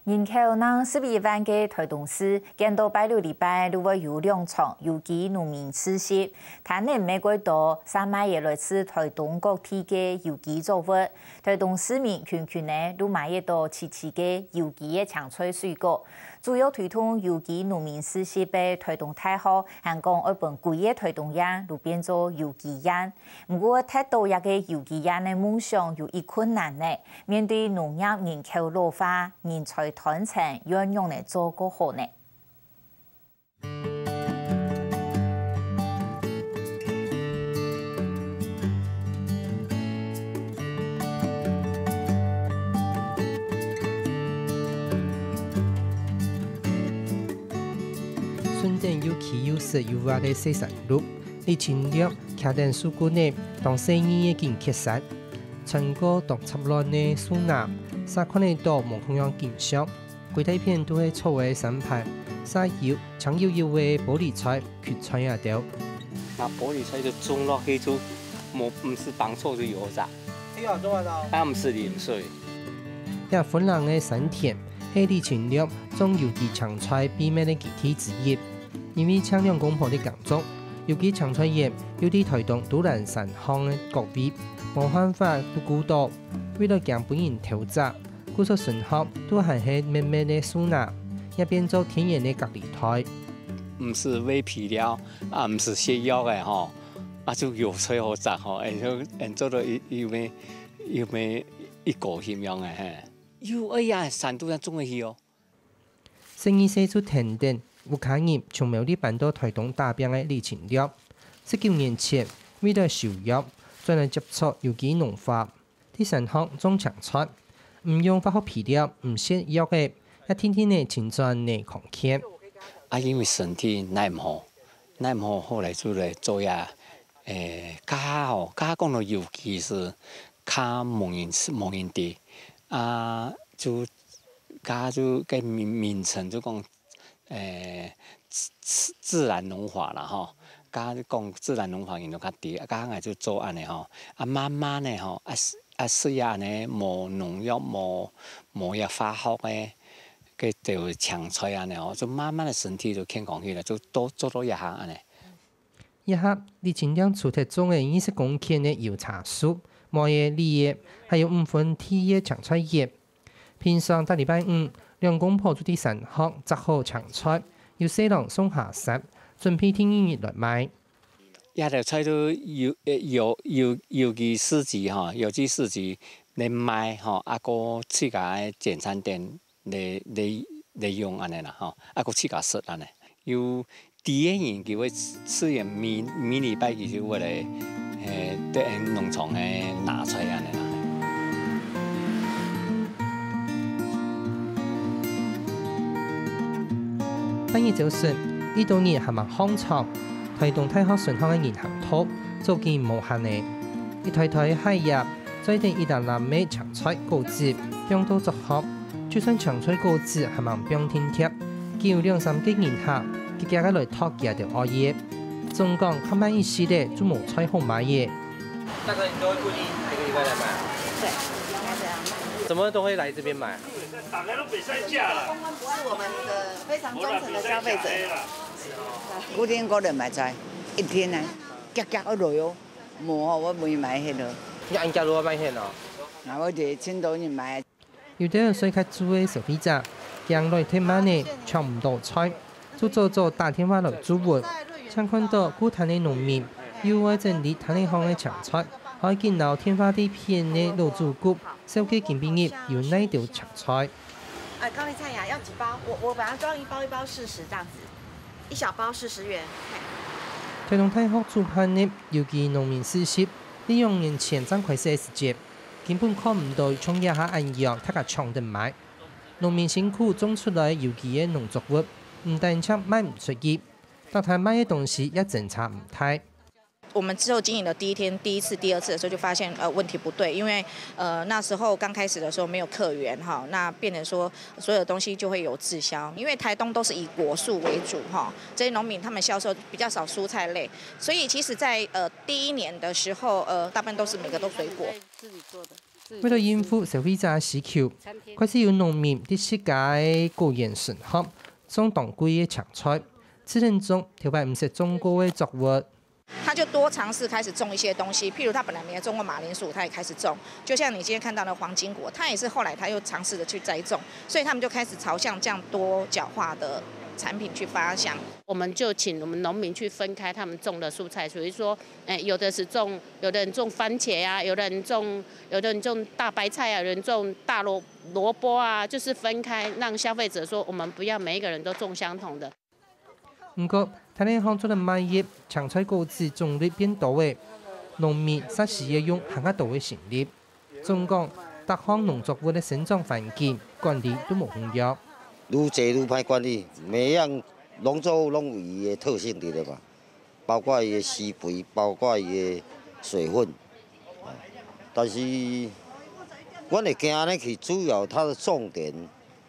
人口让11万个台东市，见到拜六礼拜如果有2场有机农民市集，谈年每个多3万也来自台东各地的有机作物，台东市民群呢都买到齐个有机的青菜水果，主要推动有机农民市集被台东大学韩讲一本贵的台东烟都变做有机烟，不过太多一个有机烟的梦想有一困难呢，面对农业人口老化，人才团成要用来做个好呢。顺den有气有色有滑的生产路，你侵略卡电树骨呢，当生意已经缺失，全国独插乱的苏纳，啥款的多无同样景象。规体片都係粗嘅sản品，沙油、長油油嘅玻璃菜，缺菜也掉。那玻璃菜就種落去就唔是幫錯就有咋？哎呀，做乜到？啊，唔是鹽水。也芬蘭嘅山田係你侵略種有機青菜媲美嘅基地之一，因為搶兩公婆的工作，有機青菜葉有啲台東都蘭山鄉嘅各位，冇辦法都顧到，為了讓本人投資。故說順合都係喺慢慢的蘇納，也變做天然的隔離台。唔是餵飼料，啊唔是瀉藥嘅吼，啊就有吹好雜吼，誒做到有咩一個咁樣嘅嘿，有哎呀山都要種嘅去哦。生意寫出停電，有卡業從某啲辦到台東大邊嘅李前略，19年前為了收入，轉嚟接觸有機農法，啲神學種青菜。唔用化學肥料，唔食藥嘅，一天天嘅青春嚟狂吃。啊，因為身體耐唔好，後來就嚟做呀，家講到有機是較冇人啲，啊就家就個名稱就講自然農法啦吼，家講自然農法人都較啲，家我就做安尼吼，啊慢慢呢吼雖然呢冇農藥冇藥化學嘅，佢就青菜安尼吼，就慢慢的身體就健康起來，就多做到一下安尼。一下，你盡量除脫種嘅20公頃嘅油茶樹、毛葉梨葉，還有5分鐵嘅青菜葉。平常到禮拜5，兩公婆就啲山學摘好青菜，由西郎送下山，準備聽日來賣。一條菜都有機市集吼，有機市集嚟賣吼，啊個自家簡餐店嚟用安尼啦吼，啊個自家食安尼。有啲嘅人佢會試驗每禮拜佢就會嚟對農場嘅拿出安尼啦。反而就算呢度嘢係咪康廠？台東大學順康嘅銀行套做件無限嘅，一台海入，再定意大利味青菜果子，用到作合。就算青菜果子係咪唔天貼，叫2-3個銀客，佢家嘅來托幾條惡嘢。總講佢買一系列就冇菜好買嘢。大概你都會固定每個禮拜來買？對，應該這樣。怎麼都會來這邊買？大概都比賽價了。是我們的非常忠誠的消費者。固定個人買菜，一天啊，夾一路喲，冇我唔會買迄個。你按價攞買迄個？嗱，我哋青島人買。有啲人水較煮嘅消費者，將來天晚呢搶唔到菜，就做打電話來煮活。像看到古潭嘅農民，要愛整理潭裡行嘅青菜，可以見到天花地片嘅老主顧，手機見邊頁有哪條青菜。高麗菜呀，要幾包？我把它裝一包40這樣子。1小包40元。台東大學主辦的有機農民市集，利用年前爭快時節，根本看唔到從一下按樣，他個搶得買。農民辛苦種出來有機嘅農作物，唔單止賣唔出去，但係賣嘅東西也檢查唔太。我們之後經營的第一次、第二次的時候就發現問題不對，因為那時候剛開始的時候沒有客源哈，那變成說所有東西就會有滯銷，因為台東都是以果樹為主哈，這些農民他們銷售比較少蔬菜類，所以其實在第一年的時候大部分都是每個都水果。自己做的。为了应付消费者的需求，开始有农民伫世界果园选择种当季的青菜，只能种头摆唔是种过的作物。他就多尝试开始种一些东西，譬如他本来没有种过马铃薯，他也开始种。就像你今天看到的黄金果，他也是后来他又尝试着去栽种，所以他们就开始朝向这样多角化的产品去发想。我们就请我们农民去分开他们种的蔬菜，所以说，有的人种番茄啊，有的人种大白菜啊，有人种大萝卜啊，就是分开，让消费者说我们不要每一个人都种相同的。不过，台湾行做的卖业青菜果子种类变多的，农民霎时要用更加多的心力。总讲，各项农作物的生长环境管理都无方便。愈济愈歹管理，每样农作物拢有伊的特性伫咧嘛，包括伊的施肥，包括伊的水分。但是，阮会惊安尼去，主要它的重点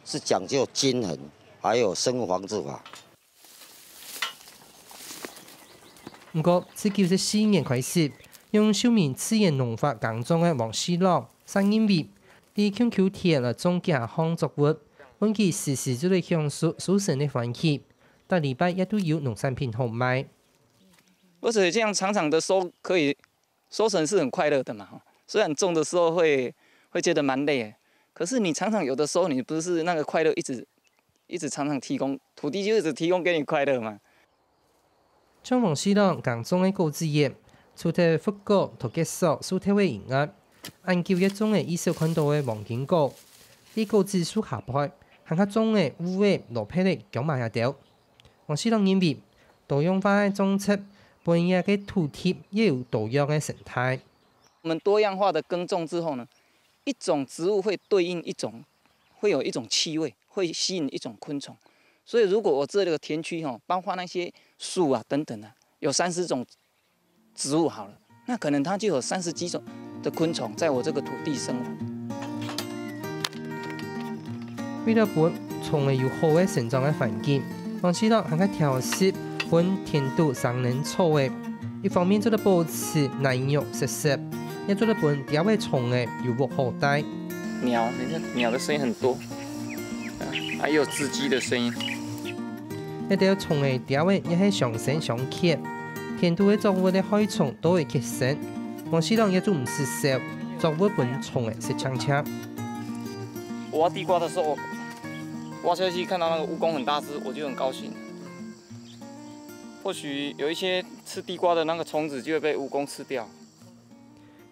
是讲究均衡，还有生物防治法。不过，自1994年开始，用秀明自然农法耕种的王世朗，3因为伫QQ田来种几项作物，本期时时就来享受舒适的环境，但礼拜也都有农产品好卖。而且这样常常的可以收成是很快乐的嘛。虽然种的时候会觉得蛮累，可是你常常有的时候你不是那个快乐一直常常提供，土地就一直提供给你快乐嘛。像王世朗耕种的果子叶，除了复果同结束所体的营养，研究一种的意少看到的黄金果，啲果子树下摆，含较种的乌的罗皮的强麻下条。王世朗认为，多样化的种植，本野嘅土地也有多样的生态。我们多样化的耕种之后呢，一种植物会对应会有一种气味，会吸引一种昆虫。所以，如果我这个田区包括那些树啊等等啊，有30种植物好了，那可能它就有30几种的昆虫在我这个土地生活。为了本虫的有好的生长的环境，王世朗还去调适本田土上能草的，一方面做得保持耐药实实，也做得本调的虫的有无好带。鸟，你看鸟的声音很多，还有雉鸡的声音。一条虫的调的也是上升上起，田土的作物的害虫都会吸生。王世朗也做唔是少，作物本虫的是强强。我挖地瓜的时候，挖下去看到那个蜈蚣很大只，我就很高兴。或许有一些吃地瓜的那个虫子就会被蜈蚣吃掉。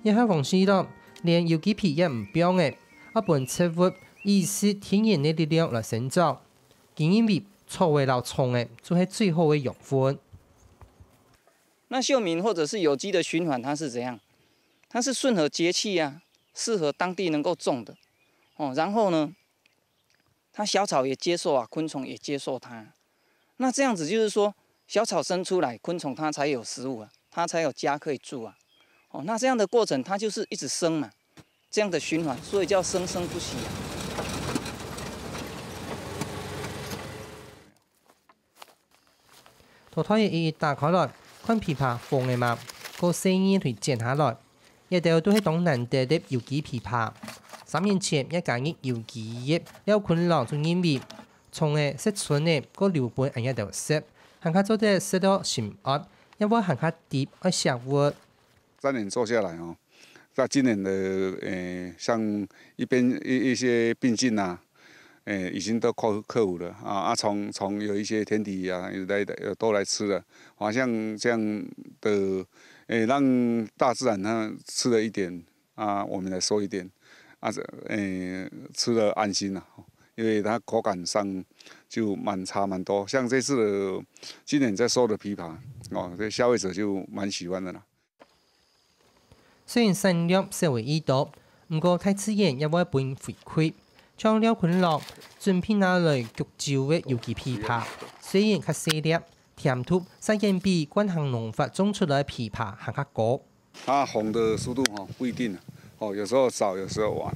一下王世朗连有机皮也唔标的，一本植物以是天然的力量来生长，竟因为错为老虫的，就是最好的养分。那秀明或者是有机的循环，它是怎样？它是顺合节气啊，适合当地能够种的。然后呢，它小草也接受啊，昆虫也接受它。那这样子就是说，小草生出来，昆虫它才有食物啊，它才有家可以住啊。那这样的过程，它就是一直生嘛，这样的循环，所以叫生生不息啊。土台一打开来，看枇杷放的嘛，个声音会剪下来，一条都是当难得的有机枇杷。3年前，一家业有机业了困扰，就因为从的食存的个流本一条食，行卡做得食到心安，因为行卡低而下活。3年做下来那今年的像一些病菌啊。已经都克服了啊！虫有一些天敌啊，都来吃了，好像这样的，让大自然它吃了一点啊，我们来收一点啊，吃了安心了，因为它口感上就差蛮多。像这次的今年在收的枇杷这消费者就蛮喜欢的啦。虽然产量稍微易多，不过太自然也会本回馈。像廖坤乐准备拿来焗酒的有機枇杷，雖然較細粒，甜度雖然比慣行農法種出來的枇杷還較高。它紅的速度不一定有時候早，有時候晚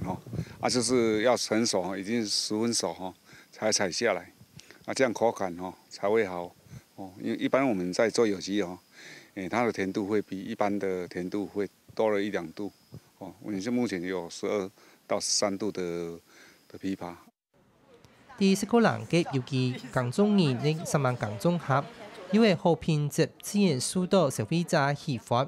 就是要成熟已經10分熟才採下來，這樣口感才會好因為一般我們在做有機它的甜度會比一般的甜度會多了1-2度温度目前有12到13度的枇杷。第10個欄嘅尤其耕種業的10萬耕種盒，因為好品質自然受到消費者喜歡。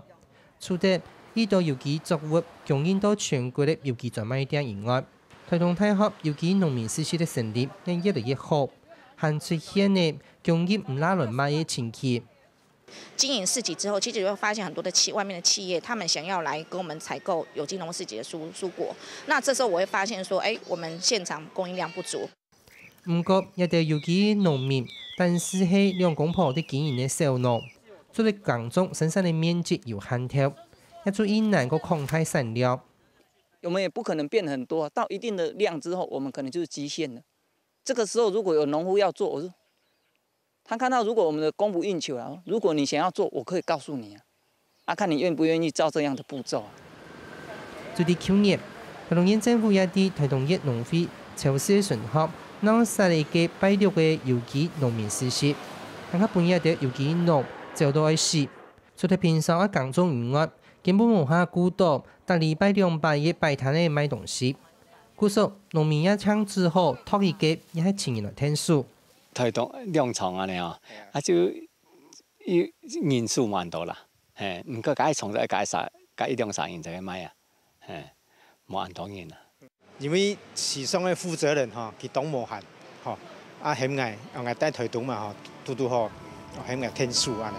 除咗呢度尤其作物供應到全國的尤其專賣店以外，台東大學尤其農民師系的成立亦越來越好，還出現呢供應唔拉輪賣嘅情況。經營市集之後，其實就會發現很多的外面的企業，他們想要來跟我們採購有機農市集的蔬果。那這時候我會發現說，我們現場供應量不足。唔過一啲有機農民，但是係兩公婆的經營的小農，做啲耕種生產的面積有限條，一做一難個擴大產量。我們也不可能變很多，到一定的量之後，我們可能就是極限了。這個時候如果有農夫要做，我說他看到如果我們的供不應求了，如果你想要做，我可以告訴你看你願不願意照這樣的步驟。做啲去年，台東縣政府一啲台東縣農會超市巡合，攞曬嚟嘅擺落嘅有機農民試試，睇下本日嘅有機農走到去試，除咗平常嘅耕種以外，根本無下顧到1禮拜200嘅擺攤嚟賣東西。故說農民一搶之後，托伊嘅也係前人來聽數。台東兩場安尼哦，就人數蠻多啦，唔過解從咗解一兩場人就去買啊，冇按多人啊。因為市場嘅負責人佢懂無限，險礙用嚟帶台東嘛，拄好險礙天數安尼。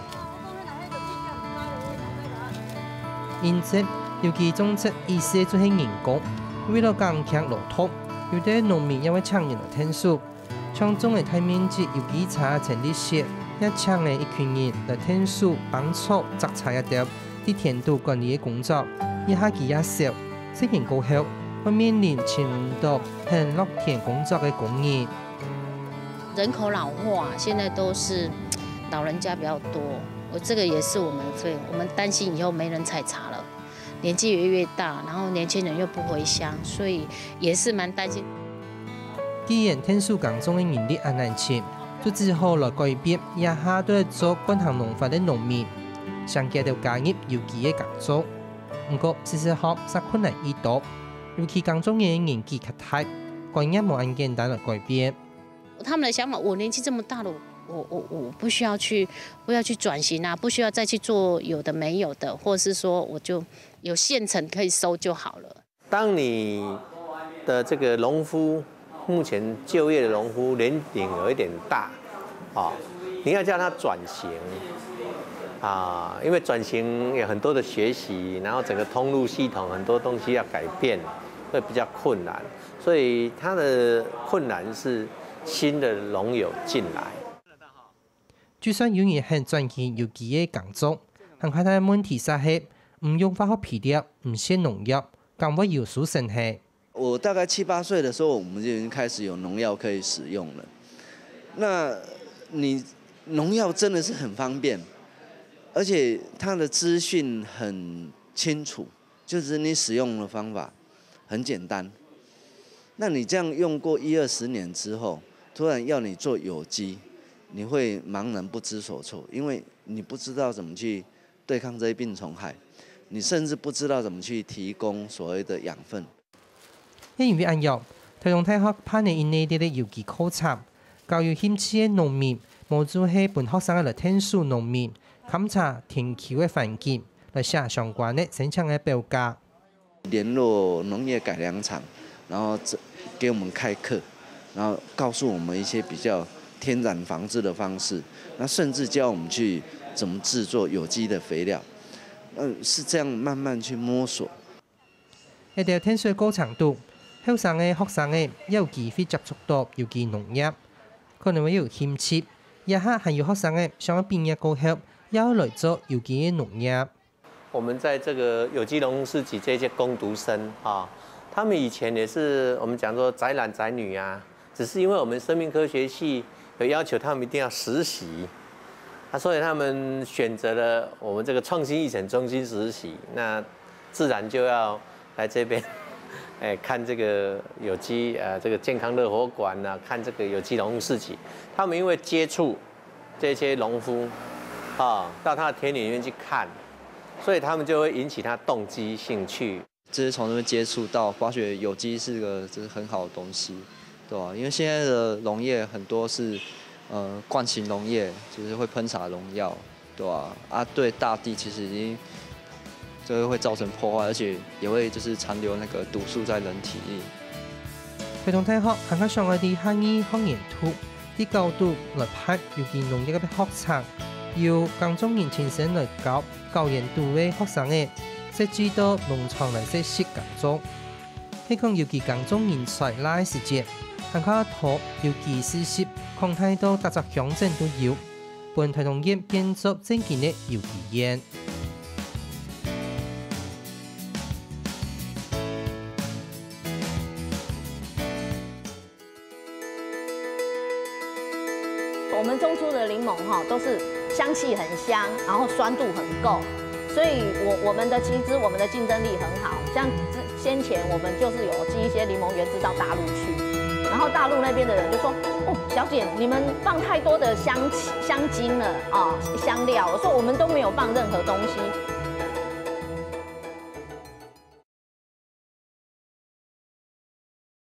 因此，尤其種出意思就係人工，為了降強落土，有啲農民因為搶人來聽數。搶種嘅大面積有機茶成立時，一搶嘅一群人來聽數幫助摘採一條啲田土管理嘅工作，一下子也少，適應過後，會面臨前唔到很落田工作嘅工人。人口老化，現在都是老人家比較多，這個也是我們擔心以後沒人採茶了，年紀越大，然後年輕人又不回鄉，所以也是蠻擔心。既然聽數耕種嘅人力很難請，就只好來改變，一下都係做慣行農法嘅農民，想繼續加入有機嘅耕種。不過事實上實困難已多，尤其耕種嘅年紀較大，觀念冇咁簡單來改變。他們的想法，我年紀這麼大了，我不需要去轉型啊，不需要再去做有的沒有的，或者是說我就有現成可以收就好了。當你的這個農夫，目前就業的農夫年齡有一點大，你要叫他轉型，因為轉型有很多的學習，然後整個通路系統很多東西要改變，會比較困難，所以他的困難是新的農友進來。就算有人很專業有機嘅耕種，但係佢問題係唔用化學肥料，唔施農藥，更會有數成氣。我大概7、8歲的時候，我們就已經開始有農藥可以使用了。那你農藥真的是很方便，而且它的資訊很清楚，就是你使用的方法很簡單。那你這樣用過10-20年之後，突然要你做有機，你會茫然不知所措，因為你不知道怎麼去對抗這些病蟲害，你甚至不知道怎麼去提供所謂的養分。因為按樣，台東大學辦理內地的有機考察，教育興趣嘅農民，無就係本學生嚟聽數農民勘察田丘嘅環境，來寫相關嘅生產嘅表格。聯絡農業改良場，然後給我們開課，然後告訴我們一些比較天然防治的方式，那甚至教我們去怎麼製作有機的肥料，是這樣慢慢去摸索。一條聽數嘅高長度。後生嘅學生嘅有機會接觸到有機農業，可能會有興趣。一下還有學生嘅想要畢業過後要來做有機農業。我們在這個有機農市集這些工讀生他們以前也是我們講說宅男宅女啊，只是因為我們生命科學系有要求他們一定要實習，所以他們選擇了我們這個創新育成中心實習，那自然就要來這邊。看這個有機這個健康樂活館啊，看這個有機農市集，他們因為接觸這些農夫到他的田裡面去看，所以他們就會引起他動機興趣。就是从那边接触到，发觉有机是个就是很好的东西，对吧？因为现在的农业很多是惯性农业，就是会喷洒农药，对吧？对大地其实已经这个会造成破坏，而且也会就是残留那个毒素在人体里。推动大学更加上我哋下醫學研討，啲角度來拍有機農業嘅學生，由耕種年前先來教研度嘅學生嘅，設置到農場嚟設施耕種。希望有機耕種人才來時節，更加多有機知識，擴大到各個鄉鎮都有，幫推動業建築正經嘅有機園。我们种出的柠檬都是香气很香，然后酸度很够，所以我们的其实我们的竞争力很好。像先前我们就是有寄一些柠檬原汁到大陆去，然后大陆那边的人就说：“哦，小姐，你们放太多的香精了啊，香料了，说我们都没有放任何东西。”